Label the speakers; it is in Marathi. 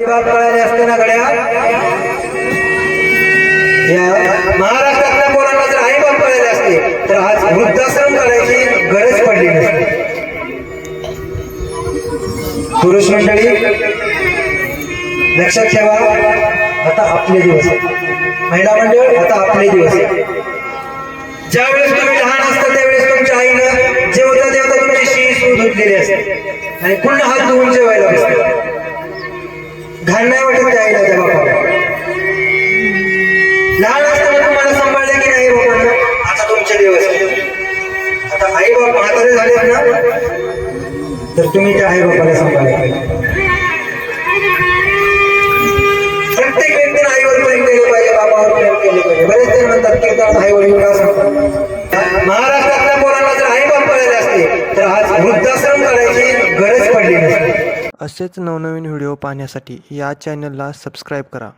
Speaker 1: बाप कळाले असते ना गड्या, या महाराष्ट्रातल्या पोरांना जर आई बाप कळाले असते तर आज वृद्धाश्रम करायची गरज पडली नसती. पुरुष मंडळी लक्षात ठेवा, आता आपले दिवस आहेत. महिला मंडळ आता आपले दिवस आहेत. ज्यावेळेस तुम्ही लहान असता त्यावेळेस तुमच्या आईनं जेवता जेवता तुमची शी सूज उठलेली असते आणि पूर्ण हात धुवून जेवायला बसते. घाण नाही वाटत त्या आईला, त्या बापाला. लहान असताना तुम्हाला सांभाळले की नाही बापांना? आता तुमचे दिवस आहेत. आता आई बाप म्हातारे झालेत ना, तर तुम्ही त्या आई बापाला सांभाळले. प्रत्येक व्यक्तीने आईवर प्रेम केले पाहिजे, बापावर प्रेम केले पाहिजे. बरेच जण म्हणतात की आईवर विकास महाराष्ट्रातल्या पोरांना जर आई बाप कळाले असते तर आज वृद्धाश्रम करायची गरज पडली नसती.
Speaker 2: असेच नवनवीन व्हिडिओ पाहण्यासाठी या चॅनलला सबस्क्राईब करा.